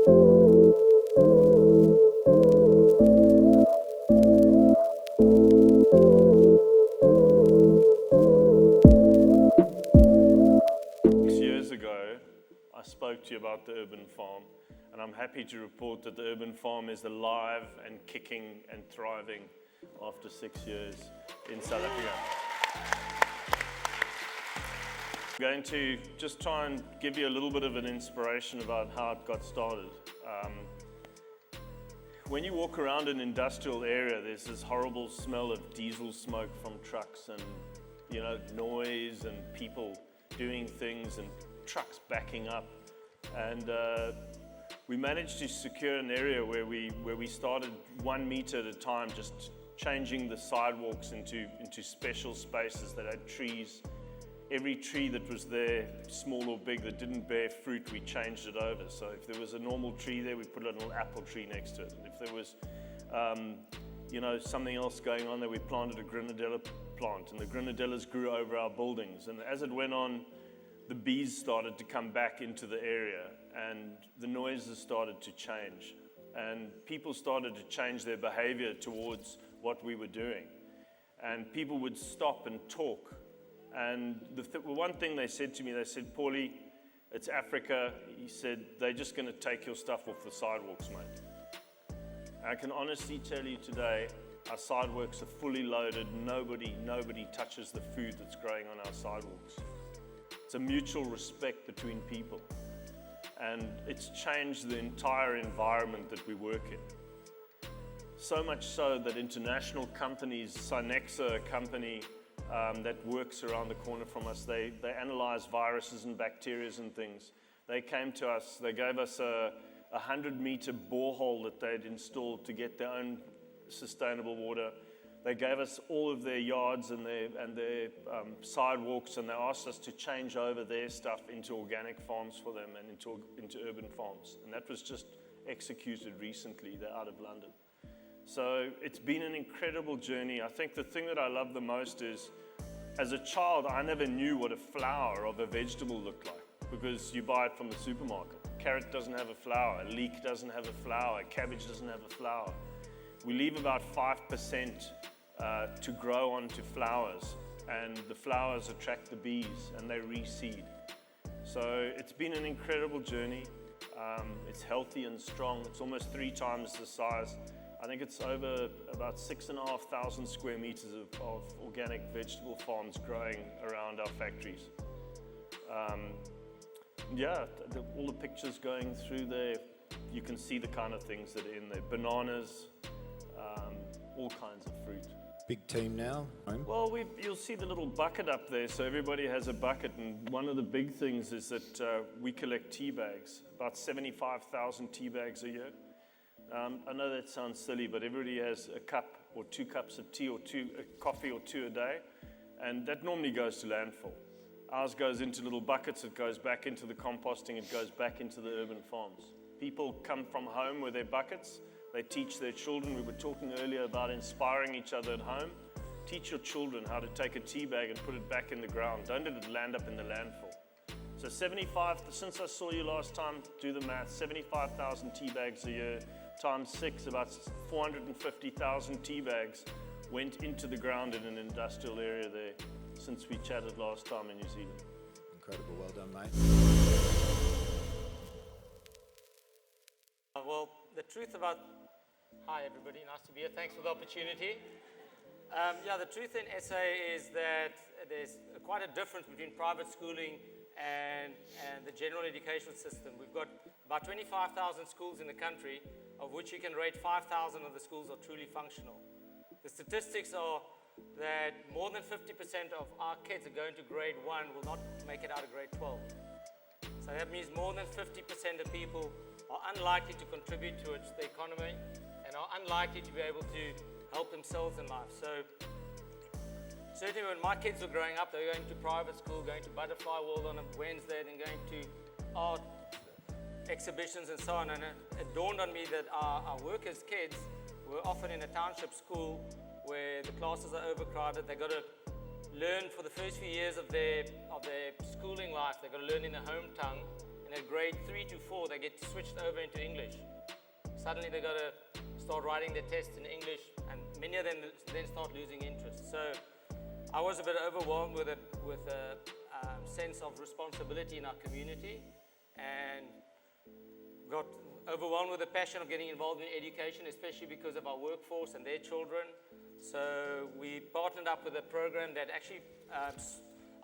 To you about the urban farm, and I'm happy to report that the urban farm is alive and kicking and thriving after 6 years in South Africa. I'm going to just try and give you a little bit of an inspiration about how it got started. When you walk around an industrial area, there's this horrible smell of diesel smoke from trucks and noise and people doing things and trucks backing up. And we managed to secure an area where we started 1 meter at a time, just changing the sidewalks into special spaces that had trees. Every tree that was there, small or big, that didn't bear fruit, we changed it over. So if there was a normal tree there, we put a little apple tree next to it. And if there was something else going on there, we planted a grenadilla plant, and the grenadillas grew over our buildings. And as it went on, the bees started to come back into the area, and the noises started to change, and people started to change their behavior towards what we were doing, and people would stop and talk. And the one thing they said to me, they said, "Paulie, it's Africa." He said, "They're just going to take your stuff off the sidewalks, mate." I can honestly tell you today, our sidewalks are fully loaded. Nobody touches the food that's growing on our sidewalks. It's a mutual respect between people, and it's changed the entire environment that we work in. So much so that international companies, Synexa, a company that works around the corner from us, they analyze viruses and bacteria and things. They came to us, they gave us a 100-meter borehole that they'd installed to get their own sustainable water. They gave us all of their yards and their sidewalks, and they asked us to change over their stuff into organic farms for them and into urban farms. And that was just executed recently. They're out of London. So it's been an incredible journey. I think the thing that I love the most is, as a child, I never knew what a flower of a vegetable looked like, because you buy it from the supermarket. Carrot doesn't have a flower, leek doesn't have a flower, cabbage doesn't have a flower. We leave about 5% to grow onto flowers, and the flowers attract the bees and they reseed. So it's been an incredible journey. It's healthy and strong. It's almost 3 times the size. I think it's over about 6,500 square meters of organic vegetable farms growing around our factories. All the pictures going through there, you can see the kind of things that are in there. Bananas, all kinds of fruit. Big team now? Well, you'll see the little bucket up there, so everybody has a bucket, and one of the big things is that we collect tea bags, about 75,000 tea bags a year. I know that sounds silly, but everybody has a cup or 2 cups of tea or coffee or 2 a day, and that normally goes to landfill. Ours goes into little buckets, it goes back into the composting, it goes back into the urban farms. People come from home with their buckets. They teach their children. We were talking earlier about inspiring each other at home. Teach your children how to take a tea bag and put it back in the ground. Don't let it land up in the landfill. So since I saw you last time, do the math, 75,000 tea bags a year, times 6, about 450,000 tea bags went into the ground in an industrial area there since we chatted last time in New Zealand. Incredible, well done, mate. Well, the truth about... Hi everybody, nice to be here. Thanks for the opportunity. The truth in SA is that there's quite a difference between private schooling and the general education system. We've got about 25,000 schools in the country, of which you can rate 5,000 of the schools are truly functional. The statistics are that more than 50% of our kids are going to grade 1 will not make it out of grade 12. So that means more than 50% of people are unlikely to contribute towards the economy and are unlikely to be able to help themselves in life. So certainly when my kids were growing up, they were going to private school, going to Butterfly World on a Wednesday, then going to art exhibitions and so on. And it dawned on me that our workers' kids were often in a township school where the classes are overcrowded. They've got to learn for the first few years of their schooling life. They've got to learn in their home tongue. And at grade 3 to 4, they get switched over into English. Suddenly they got to start writing their tests in English, and many of them then start losing interest. So I was a bit overwhelmed with a sense of responsibility in our community, and got overwhelmed with the passion of getting involved in education, especially because of our workforce and their children. So we partnered up with a program that actually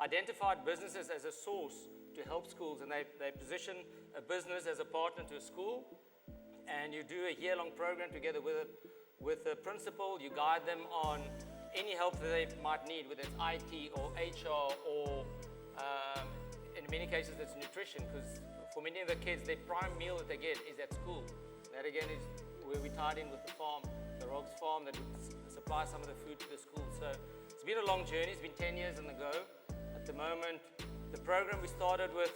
identified businesses as a source to help schools, and they position a business as a partner to a school, and you do a year-long program together with the principal. You guide them on any help that they might need, whether it's IT or HR or in many cases it's nutrition, because for many of the kids, their prime meal that they get is at school. That again is where we tied in with the farm, the Rogz farm, that would supply some of the food to the school. So it's been a long journey. It's been 10 years on the go. At the moment, the program we started with,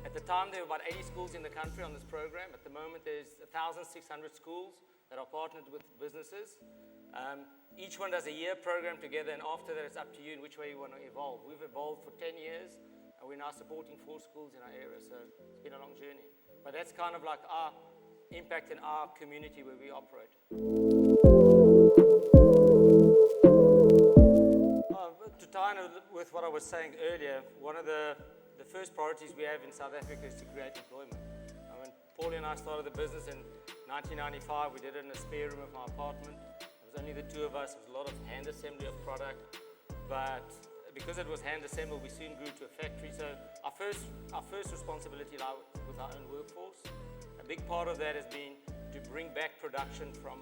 at the time there were about 80 schools in the country on this program. At the moment there's 1,600 schools that are partnered with businesses. Each one does a year program together, and after that it's up to you in which way you want to evolve. We've evolved for 10 years, and we're now supporting 4 schools in our area, so it's been a long journey. But that's kind of like our impact in our community where we operate. To tie in with what I was saying earlier, one of the first priorities we have in South Africa is to create employment. When Paulie and I started the business in 1995, we did it in a spare room of my apartment. It was only the 2 of us. It was a lot of hand assembly of product, but because it was hand assembled, we soon grew to a factory. So our first responsibility lies with our own workforce. A big part of that has been to bring back production from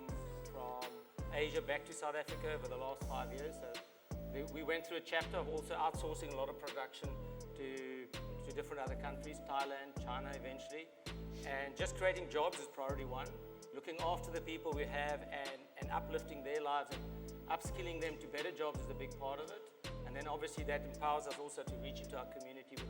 Asia back to South Africa over the last 5 years. So we went through a chapter of also outsourcing a lot of production to different other countries, Thailand, China eventually. And just creating jobs is priority 1. Looking after the people we have and uplifting their lives and upskilling them to better jobs is a big part of it. And then obviously that empowers us also to reach into our community with